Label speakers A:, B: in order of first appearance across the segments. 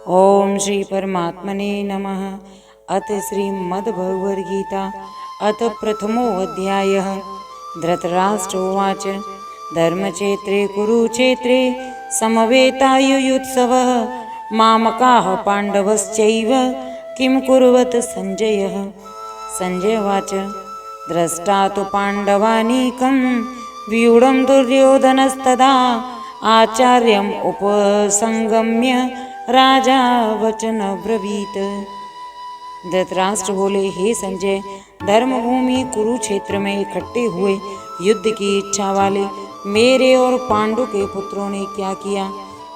A: ओम श्री परमात्मने नमः। अथ श्रीमद्भगवद्गीता अथ प्रथमोऽध्यायः। धृतराष्ट्रोवाच धर्मक्षेत्रे कुरुक्षेत्रे समवेतायुयुत्सवः मामकाः पाण्डवश्चैव किं कुर्वत संजयः। संजय उवाच द्रष्टा तु पाण्डवानीकं व्यूढं दुर्योधनस्तदा आचार्यम् उपसंगम्य राजा वचन ब्रवीत। धृतराष्ट्र बोले, हे संजय, धर्मभूमि कुरुक्षेत्र में इकट्ठे हुए युद्ध की इच्छा वाले मेरे और पांडु के पुत्रों ने क्या किया।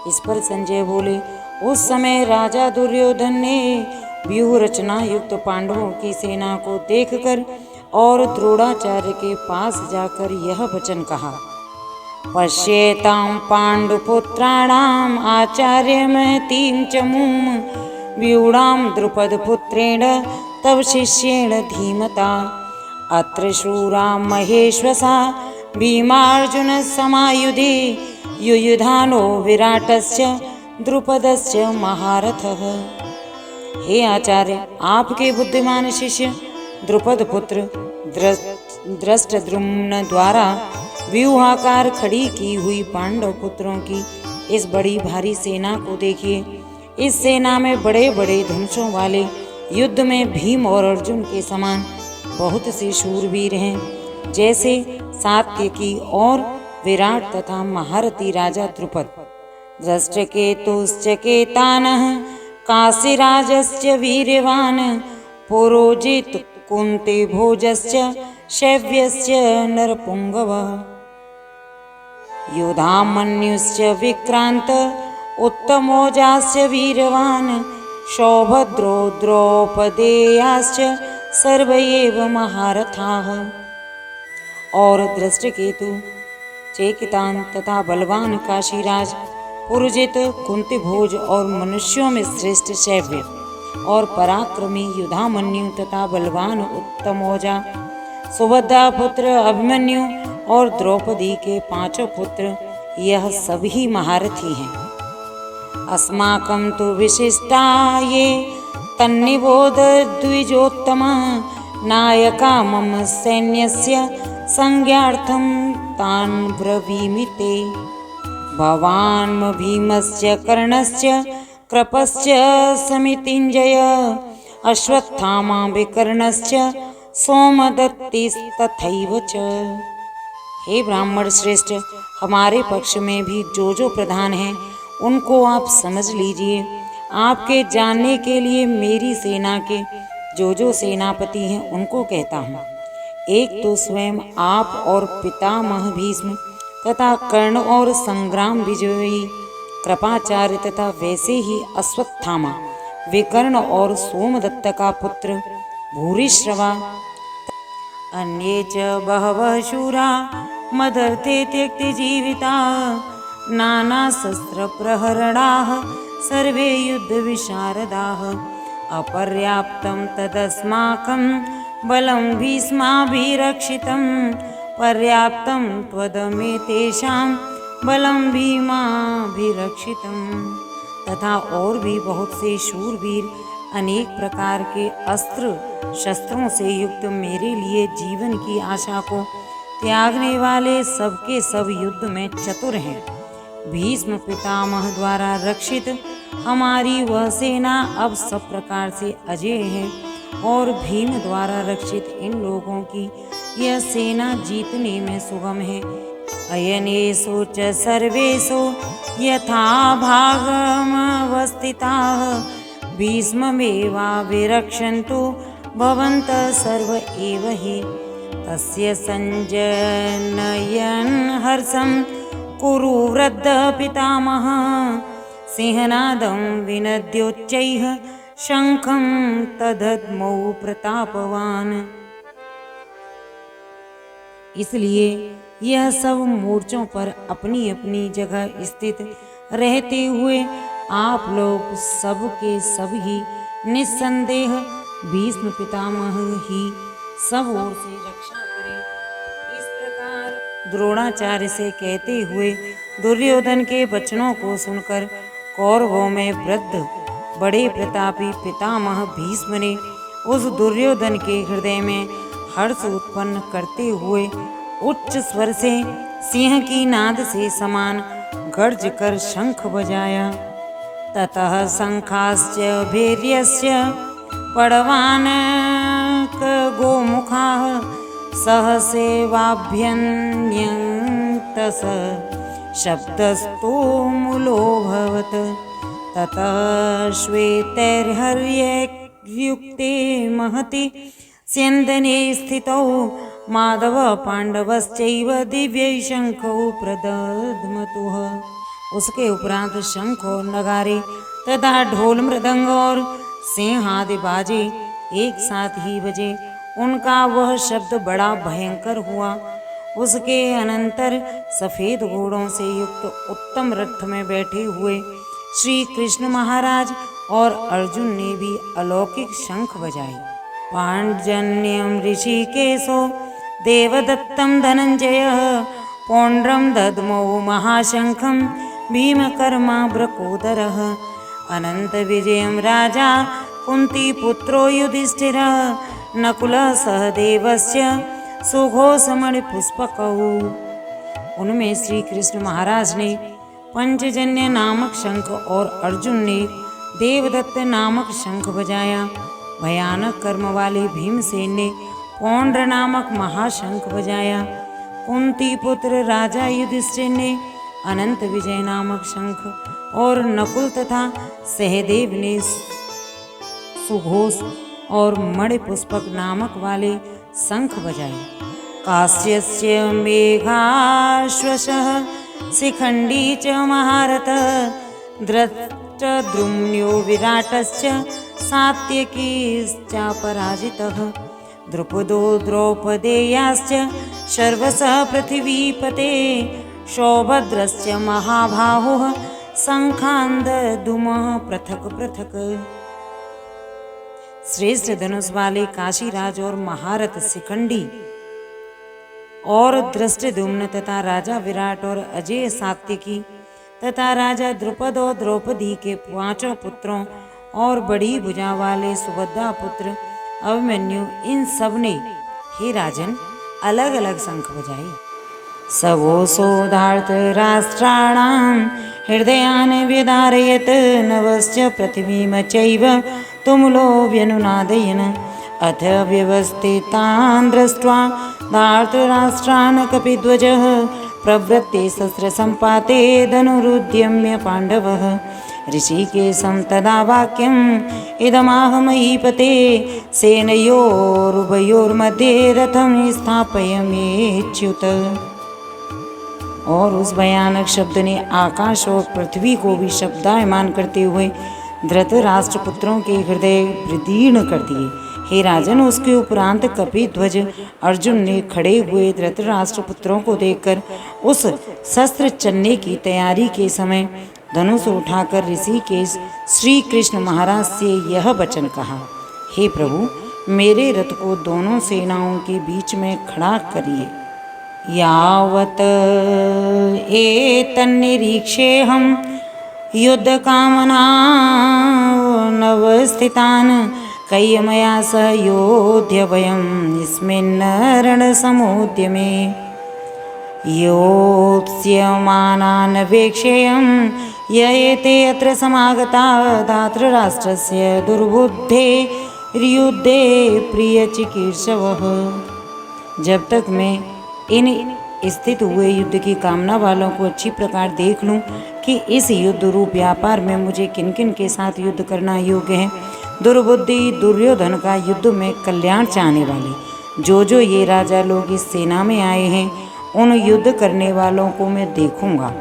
A: इस पर संजय बोले, उस समय राजा दुर्योधन ने व्यूह रचना युक्त पांडवों की सेना को देखकर और द्रोणाचार्य के पास जाकर यह वचन कहा, पश्येतां पाण्डुपुत्राणाम् आचार्यमहतीं च मूम व्यूढां द्रुपदपुत्रेण तव शिष्येण धीमता अत्र शूरा महेश्वसा भीमार्जुनसमायुधे युयुधानो विराटस्य द्रुपदस्य महारथः। हे आचार्य, आपके बुद्धिमान शिष्य द्रुपद पुत्र धृष्टद्युम्न द्वारा व्यूहाकार खड़ी की हुई पांडव पुत्रों की इस बड़ी भारी सेना को देखिए। इस सेना में बड़े बड़े धनुषों वाले युद्ध में भीम और अर्जुन के समान बहुत से शूरवीर हैं, जैसे सात्यकी और विराट तथा महारथी राजा द्रुपद, धृष्टकेतुश्च केतानः काशीराजश्च वीर्यवान् पुरोजित कुन्ती भोजश्च शैव्यश्च नरपुंगवः युधामन्युश्च विक्रांत उत्तमोजाश्च वीरवान् सौभद्रो द्रौपदेयाश्च सर्व एव महारथाः। और धृष्टकेतु, चेकितान तथा बलवान काशीराज, पुरजित, कुंती भोज और मनुष्यों में श्रेष्ठ शैव्य और पराक्रमी युधामन्यु तथा बलवान उत्तमोजा, सुभद्रा पुत्र अभिमन्यु और द्रौपदी के पांचों पुत्र, यह सभी महारथी हैं। अस्माकं तु विशिष्टा ये तन्निबोध द्विजोत्तमा नायका मम सैन्यस्य संज्ञार्थं तान् ब्रवीमि ते। भवान् भीमस्य कर्णस्य कृपश्च समितिञ्जय अश्वत्थामा विकर्णस्य सोमदत्तिस्तथैव च। हे ब्राह्मण श्रेष्ठ, हमारे पक्ष में भी जो प्रधान हैं उनको आप समझ लीजिए। आपके जानने के लिए मेरी सेना के जो सेनापति हैं उनको कहता हूँ। एक तो स्वयं आप और पितामह भीष्म तथा कर्ण और संग्राम विजयी कृपाचार्य तथा वैसे ही अश्वत्थामा, विकर्ण और सोमदत्त का पुत्र भूरिश्रवा, अन्ये च बहवः शूरा मदर्थे त्यक्ति जीविता नानाशस्त्र प्रहरणाः सर्वे युद्ध विशारदाः अपर्याप्तं तदस्माकं बलं भीष्माभिरक्षितं पर्याप्तं त्वदमेतेषां बलं भीमाभिरक्षितं। तथा और भी बहुत से शूरवीर अनेक प्रकार के अस्त्र शस्त्रों से युक्त मेरे लिए जीवन की आशा को त्यागने वाले सबके सब युद्ध में चतुर हैं। भीष्म पितामह द्वारा रक्षित हमारी वह सेना अब सब प्रकार से अजेय है और भीम द्वारा रक्षित इन लोगों की यह सेना जीतने में सुगम है। अयनेषु च सर्वेषु यथा भागमवस्थिताः भीष्ममेवाभिरक्षन्तु भवन्तः सर्व एव हि। तस्य संजनयन् हर्षं कुरु वृद्ध पितामह सिंहनादं विनद्योच्चैः शंखं तदद्मौ प्रतापवान्। इसलिए यह सब मोर्चों पर अपनी अपनी जगह स्थित रहते हुए आप लोग सब के सब ही निस्संदेह भीष्म पितामह ही सब ओर से रक्षा करें। इस प्रकार द्रोणाचार्य से कहते हुए दुर्योधन के वचनों को सुनकर कौरवों में वृद्ध बड़े प्रतापी पितामह भीष्म ने उस दुर्योधन के हृदय में हर्ष उत्पन्न करते हुए उच्च स्वर से सिंह की नाद से समान गर्ज कर शंख बजाया। ततः शंखाश्च भैर्यश्च पड़वानक गोमुखाः सहसेवाभ्यन्यन्तस शब्दस्तो मूलोऽभवत्। ततः श्वेतैर्हर्ययुक्ते महति स्यन्दने स्थितौ माधव पांडवश्चैव दिव्यै शंखौ प्रदध्मतुः। उसके उपरांत शंख और नगारे तथा ढोल मृदंग और सिंह आदि बाजे एक साथ ही बजे। उनका वह शब्द बड़ा भयंकर हुआ। उसके अनंतर सफेद घोड़ों से युक्त उत्तम रथ में बैठे हुए श्री कृष्ण महाराज और अर्जुन ने भी अलौकिक शंख बजाए। पांजन्यम ऋषिकेशो देवदत्तम धनंजयः पौंड्रम दद्मौ महाशंखम भीमकर्माभ्रकोदरः। अनंत विजयम राजा कुंतीपुत्रो युधिष्ठिरः नकुलः सहदेवस्य सुघोषमणिपुष्पकौ। उनमें श्री कृष्ण महाराज ने पंचजन्य नामक शंख और अर्जुन ने देवदत्त नामक शंख बजाया। भयानक कर्म वाले भीमसेन ने पौंड्र नामक महाशंख बजाया। कुंती पुत्र राजा युधिष्ठिर ने अनंत विजय नामक शंख और नकुल तथा सहदेव ने सुघोष और मणिपुष्पक नामक वाले शंख बजाए। काश्यस्य मेघाश्वशः शिखंडी च महारथः धृष्टद्युम्नो विराटश्च सात्यकीश्चापराजितः। द्रुपदो द्रौपदेयाश्च सर्वशः पृथिवीपते सौभद्रश्च महाबाहुः शंखान्दधूमः पृथक पृथक। श्रेष्ठ धनुष वाले काशीराज और महारथ शिखंडी और दृष्टद्युम्न तथा राजा विराट और अजय सात्यकी तथा राजा द्रुपद और द्रौपदी के 5 पुत्रों और बड़ी भुजा वाले सुभद्रा पुत्र अभिमन्यु, इन सब ने हे राजन अलग अलग शंख बजाए। सवोसोदार्थ राष्ट्राणां हृदयान् व्यधारयत् नवश्च पृथिवीमचैव तुमुलो व्यनुनादयन्। अथ व्यवस्थितान् दृष्ट्वा धार्तराष्ट्रान् कपिध्वजः प्रवृत्ते शस्त्रसम्पाते धनुरुद्यम्य पाण्डवः। ऋषिकेशं तदा वाक्यम् इदमाह महीपते सेनयोरुभयोर्मध्ये रथं स्थापयाम्येच्युत। और उस भयानक शब्द ने आकाश और पृथ्वी को भी शब्दायमान करते हुए धृतराष्ट्र पुत्रों के हृदय विदीर्ण कर दिए। हे राजन, उसके उपरांत कपिध्वज अर्जुन ने खड़े हुए धृतराष्ट्र पुत्रों को देखकर उस शस्त्र चलने की तैयारी के समय धनुष उठाकर ऋषिकेश श्री कृष्ण महाराज से यह वचन कहा, हे प्रभु, मेरे रथ को दोनों सेनाओं के बीच में खड़ा करिए। यावत् एतन्निरीक्षेऽहं युद्धकामनानवस्थितान् कैयमया सह योध्य वयं यस्मिन् रणसमुद्यमे। योत्स्यमानान् वेक्षेयं य एते अत्र समागता धातृराष्ट्रस्य दुर्बुद्धेर्युद्धे प्रियचिकीर्षवः। जब तक मैं इन स्थित हुए युद्ध की कामना वालों को अच्छी प्रकार देख लूं कि इस युद्ध रूप व्यापार में मुझे किन किन के साथ युद्ध करना योग्य है। दुर्बुद्धि दुर्योधन का युद्ध में कल्याण चाहने वाले जो ये राजा लोग इस सेना में आए हैं, उन युद्ध करने वालों को मैं देखूंगा।